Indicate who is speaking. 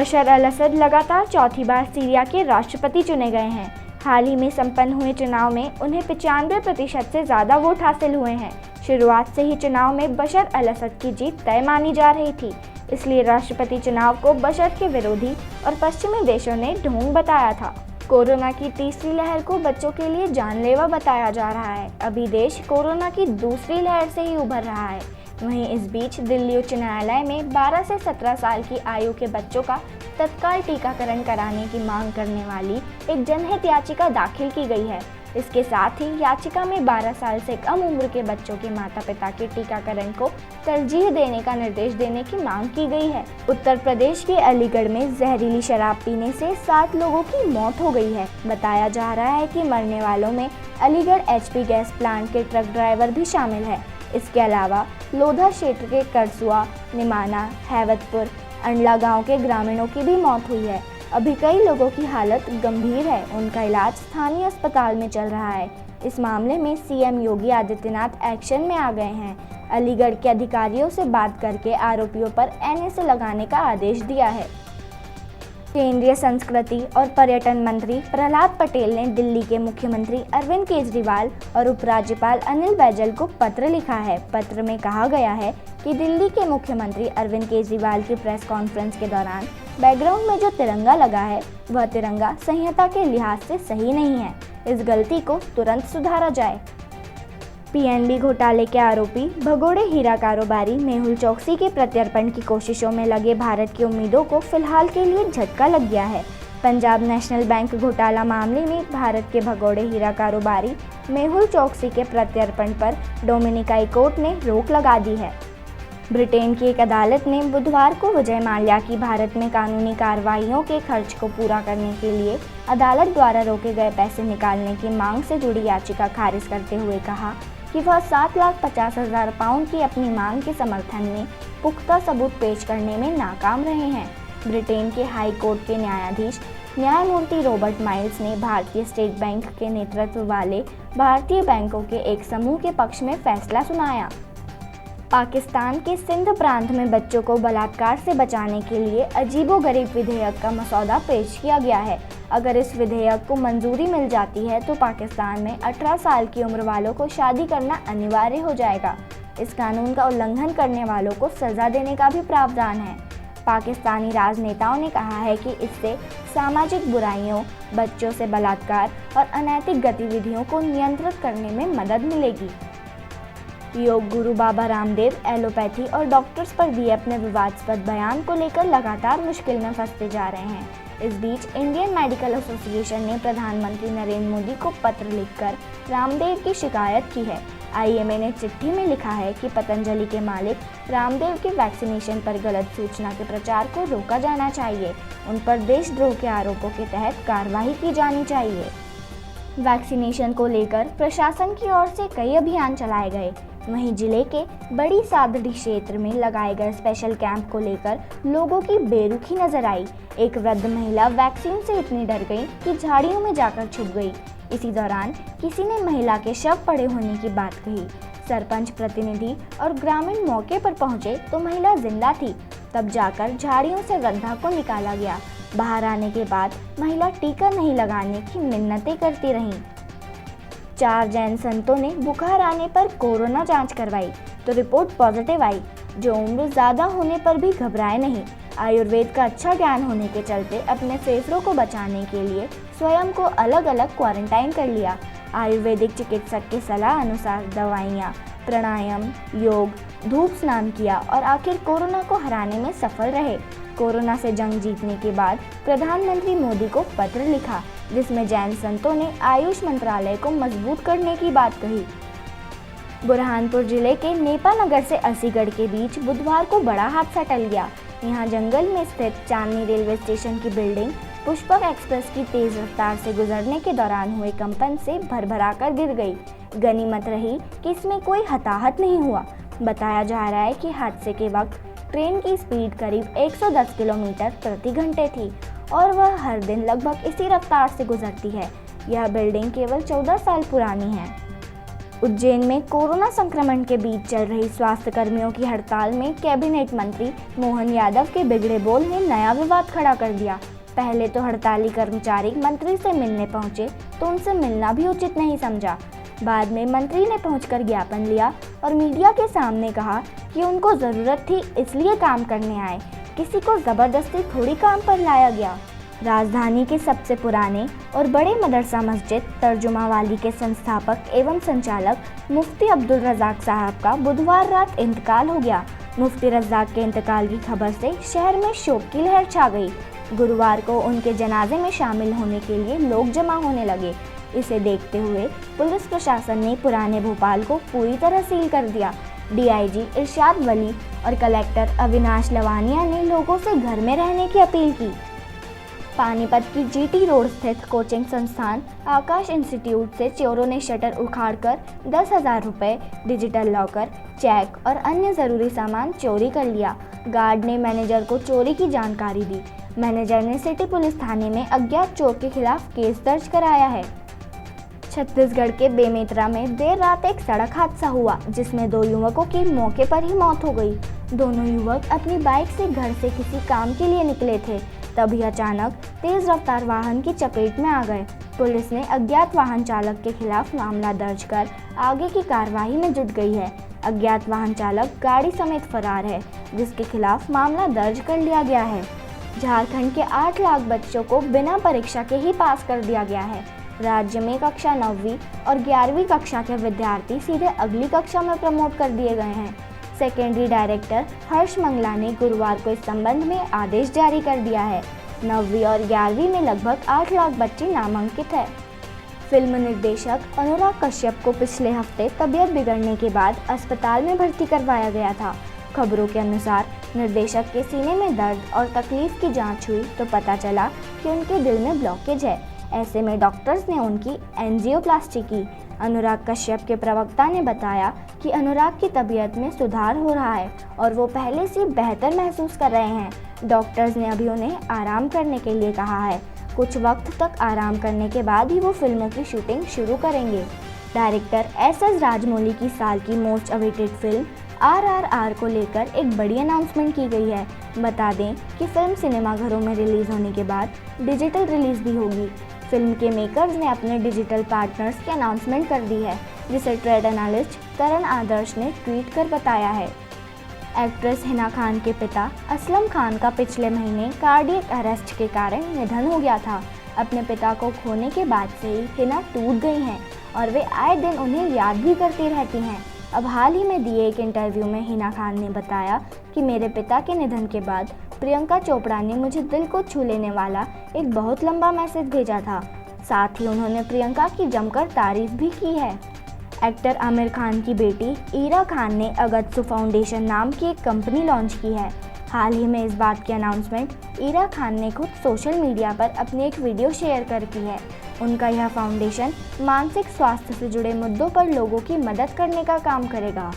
Speaker 1: बशर अल असद लगातार चौथी बार सीरिया के राष्ट्रपति चुने गए हैं। हाल ही में संपन्न हुए चुनाव में उन्हें 95% से ज़्यादा वोट हासिल हुए हैं। शुरुआत से ही चुनाव में बशर अल असद की जीत तय मानी जा रही थी, इसलिए राष्ट्रपति चुनाव को बशर के विरोधी और पश्चिमी देशों ने ढोंग बताया था। कोरोना की तीसरी लहर को बच्चों के लिए जानलेवा बताया जा रहा है। अभी देश कोरोना की दूसरी लहर से ही उभर रहा है। वहीं इस बीच दिल्ली उच्च न्यायालय में 12 से 17 साल की आयु के बच्चों का तत्काल टीकाकरण कराने की मांग करने वाली एक जनहित याचिका दाखिल की गई है। इसके साथ ही याचिका में 12 साल से कम उम्र के बच्चों के माता पिता के टीकाकरण को तरजीह देने का निर्देश देने की मांग की गई है। उत्तर प्रदेश के अलीगढ़ में जहरीली शराब पीने से 7 लोगों की मौत हो गई है। बताया जा रहा है कि मरने वालों में अलीगढ़ HP गैस प्लांट के ट्रक ड्राइवर भी शामिल है। इसके अलावा लोधा क्षेत्र के करसुआ, निमाना, हैवतपुर, अंडला गांव के ग्रामीणों की भी मौत हुई है। अभी कई लोगों की हालत गंभीर है, उनका इलाज स्थानीय अस्पताल में चल रहा है। इस मामले में CM योगी आदित्यनाथ एक्शन में आ गए हैं। अलीगढ़ के अधिकारियों से बात करके आरोपियों पर NSA लगाने का आदेश दिया है। केंद्रीय संस्कृति और पर्यटन मंत्री प्रहलाद पटेल ने दिल्ली के मुख्यमंत्री अरविंद केजरीवाल और उपराज्यपाल अनिल बैजल को पत्र लिखा है। पत्र में कहा गया है कि दिल्ली के मुख्यमंत्री अरविंद केजरीवाल की प्रेस कॉन्फ्रेंस के दौरान बैकग्राउंड में जो तिरंगा लगा है वह तिरंगा संहिता के लिहाज से सही नहीं है। इस गलती को तुरंत सुधारा जाए। PNB घोटाले के आरोपी भगोड़े हीरा कारोबारी मेहुल चोकसी के प्रत्यर्पण की कोशिशों में लगे भारत की उम्मीदों को फिलहाल के लिए झटका लग गया है। पंजाब नेशनल बैंक घोटाला मामले में भारत के भगोड़े हीरा कारोबारी मेहुल चोकसी के प्रत्यर्पण पर डोमिनिकाई कोर्ट ने रोक लगा दी है। ब्रिटेन की एक अदालत ने बुधवार को विजय माल्या की भारत में कानूनी कार्रवाइयों के खर्च को पूरा करने के लिए अदालत द्वारा रोके गए पैसे निकालने की मांग से जुड़ी याचिका खारिज करते हुए कहा कि वह 7,50,000 पाउंड की अपनी मांग के समर्थन में पुख्ता सबूत पेश करने में नाकाम रहे हैं। ब्रिटेन के हाई कोर्ट के न्यायाधीश न्यायमूर्ति रॉबर्ट माइल्स ने भारतीय स्टेट बैंक के नेतृत्व वाले भारतीय बैंकों के एक समूह के पक्ष में फैसला सुनाया। पाकिस्तान के सिंध प्रांत में बच्चों को बलात्कार से बचाने के लिए अजीबोगरीब विधेयक का मसौदा पेश किया गया है। अगर इस विधेयक को मंजूरी मिल जाती है तो पाकिस्तान में 18 साल की उम्र वालों को शादी करना अनिवार्य हो जाएगा। इस कानून का उल्लंघन करने वालों को सजा देने का भी प्रावधान है। पाकिस्तानी राजनेताओं ने कहा है कि इससे सामाजिक बुराइयों, बच्चों से बलात्कार और अनैतिक गतिविधियों को नियंत्रित करने में मदद मिलेगी। योग गुरु बाबा रामदेव एलोपैथी और डॉक्टर्स पर दिए अपने विवादास्पद बयान को लेकर लगातार मुश्किल में फंसते जा रहे हैं। इस बीच इंडियन मेडिकल एसोसिएशन ने प्रधानमंत्री नरेंद्र मोदी को पत्र लिखकर रामदेव की शिकायत की है। IMA ने चिट्ठी में लिखा है कि पतंजलि के मालिक रामदेव के वैक्सीनेशन पर गलत सूचना के प्रचार को रोका जाना चाहिए। उन पर देशद्रोह के आरोपों के तहत कार्रवाई की जानी चाहिए। वैक्सीनेशन को लेकर प्रशासन की ओर से कई अभियान चलाए गए। वहीं जिले के बड़ी सादड़ी क्षेत्र में लगाए गए स्पेशल कैंप को लेकर लोगों की बेरुखी नजर आई। एक वृद्ध महिला वैक्सीन से इतनी डर गई कि झाड़ियों में जाकर छुप गई। इसी दौरान किसी ने महिला के शव पड़े होने की बात कही। सरपंच, प्रतिनिधि और ग्रामीण मौके पर पहुंचे तो महिला जिंदा थी। तब जाकर झाड़ियों से वृद्धा को निकाला गया। बाहर आने के बाद महिला टीका नहीं लगाने की मिन्नतें करती रहीं। 4 जैन संतों ने बुखार आने पर कोरोना जांच करवाई तो रिपोर्ट पॉजिटिव आई। जो उम्र ज़्यादा होने पर भी घबराए नहीं। आयुर्वेद का अच्छा ज्ञान होने के चलते अपने फेफड़ों को बचाने के लिए स्वयं को अलग अलग क्वारंटाइन कर लिया। आयुर्वेदिक चिकित्सक के सलाह अनुसार दवाइयाँ, प्राणायाम, योग, धूप स्नान किया और आखिर कोरोना को हराने में सफल रहे। कोरोना से जंग जीतने के बाद प्रधानमंत्री मोदी को पत्र लिखा जिसमें जैन संतों ने आयुष मंत्रालय को मजबूत करने की बात कही। बुरहानपुर जिले के नेपानगर से असीगढ़ के बीच बुधवार को बड़ा हादसा टल गया। यहां जंगल में स्थित चांदनी रेलवे स्टेशन की बिल्डिंग पुष्पक एक्सप्रेस की तेज रफ्तार से गुजरने के दौरान हुए कंपन से भरभराकर गिर गई। गनीमत रही कि इसमें कोई हताहत नहीं हुआ। बताया जा रहा है कि हादसे के वक्त ट्रेन की स्पीड करीब 110 किलोमीटर प्रति घंटे थी और वह हर दिन लगभग इसी रफ्तार से गुजरती है। यह बिल्डिंग केवल 14 साल पुरानी है। उज्जैन में कोरोना संक्रमण के बीच चल रही स्वास्थ्य कर्मियों की हड़ताल में कैबिनेट मंत्री मोहन यादव के बिगड़े बोल ने नया विवाद खड़ा कर दिया। पहले तो हड़ताली कर्मचारी मंत्री से मिलने पहुंचे तो उनसे मिलना भी उचित नहीं समझा। बाद में मंत्री ने पहुंचकर ज्ञापन लिया और मीडिया के सामने कहा कि उनको ज़रूरत थी इसलिए काम करने आए, किसी को ज़बरदस्ती थोड़ी काम पर लाया गया। राजधानी के सबसे पुराने और बड़े मदरसा मस्जिद तर्जुमा वाली के संस्थापक एवं संचालक मुफ्ती अब्दुल रज़ाक साहब का बुधवार रात इंतकाल हो गया। मुफ्ती रज़ाक के इंतकाल की खबर से शहर में शोक की लहर छा गई। गुरुवार को उनके जनाजे में शामिल होने के लिए लोग जमा होने लगे। इसे देखते हुए पुलिस प्रशासन ने पुराने भोपाल को पूरी तरह सील कर दिया। डीआईजी इरशाद वली और कलेक्टर अविनाश लवानिया ने लोगों से घर में रहने की अपील की। पानीपत की जीटी रोड स्थित कोचिंग संस्थान आकाश इंस्टीट्यूट से चोरों ने शटर उखाड़कर 10,000 रुपये, डिजिटल लॉकर, चेक और अन्य ज़रूरी सामान चोरी कर लिया। गार्ड ने मैनेजर को चोरी की जानकारी दी। मैनेजर ने सिटी पुलिस थाने में अज्ञात चोर के खिलाफ केस दर्ज कराया है। छत्तीसगढ़ के बेमेतरा में देर रात एक सड़क हादसा हुआ जिसमें 2 युवकों की मौके पर ही मौत हो गई। दोनों युवक अपनी बाइक से घर से किसी काम के लिए निकले थे, तभी अचानक तेज रफ्तार वाहन की चपेट में आ गए। पुलिस ने अज्ञात वाहन चालक के खिलाफ मामला दर्ज कर आगे की कार्रवाई में जुट गई है। अज्ञात वाहन चालक गाड़ी समेत फरार है, जिसके खिलाफ मामला दर्ज कर लिया गया है। झारखंड के 8 लाख बच्चों को बिना परीक्षा के ही पास कर दिया गया है। राज्य में कक्षा 9वीं और 11वीं कक्षा के विद्यार्थी सीधे अगली कक्षा में प्रमोट कर दिए गए हैं। सेकेंडरी डायरेक्टर हर्ष मंगला ने गुरुवार को इस संबंध में आदेश जारी कर दिया है। 9वीं और 11वीं में लगभग 8 लाख बच्चे नामांकित हैं। फिल्म निर्देशक अनुराग कश्यप को पिछले हफ्ते तबीयत बिगड़ने के बाद अस्पताल में भर्ती करवाया गया था। खबरों के अनुसार निर्देशक के सीने में दर्द और तकलीफ की जांच हुई तो पता चला कि उनके दिल में ब्लॉकेज है। ऐसे में डॉक्टर्स ने उनकी एंजियोप्लास्टी की। अनुराग कश्यप के प्रवक्ता ने बताया कि अनुराग की तबीयत में सुधार हो रहा है और वो पहले से बेहतर महसूस कर रहे हैं। डॉक्टर्स ने अभी उन्हें आराम करने के लिए कहा है। कुछ वक्त तक आराम करने के बाद ही वो फिल्मों की शूटिंग शुरू करेंगे। डायरेक्टर एस राजमौली की साल की मोस्ट अवेटेड फिल्म RRR को लेकर एक बड़ी अनाउंसमेंट की गई है। बता दें कि फिल्म सिनेमाघरों में रिलीज होने के बाद डिजिटल रिलीज भी होगी। फिल्म के मेकर्स ने अपने डिजिटल पार्टनर्स की अनाउंसमेंट कर दी है, जिसे ट्रेड एनालिस्ट करण आदर्श ने ट्वीट कर बताया है। एक्ट्रेस हिना खान के पिता असलम खान का पिछले महीने कार्डियक अरेस्ट के कारण निधन हो गया था। अपने पिता को खोने के बाद से ही हिना टूट गई हैं और वे आए दिन उन्हें याद भी करती रहती हैं। अब हाल ही में दिए एक इंटरव्यू में हिना खान ने बताया कि मेरे पिता के निधन के बाद प्रियंका चोपड़ा ने मुझे दिल को छू लेने वाला एक बहुत लंबा मैसेज भेजा था। साथ ही उन्होंने प्रियंका की जमकर तारीफ भी की है। एक्टर आमिर खान की बेटी ईरा खान ने अगत्सु फाउंडेशन नाम की एक कंपनी लॉन्च की है। हाल ही में इस बात की अनाउंसमेंट ईरा खान ने खुद सोशल मीडिया पर अपनी एक वीडियो शेयर कर की है। उनका यह फाउंडेशन मानसिक स्वास्थ्य से जुड़े मुद्दों पर लोगों की मदद करने का काम करेगा।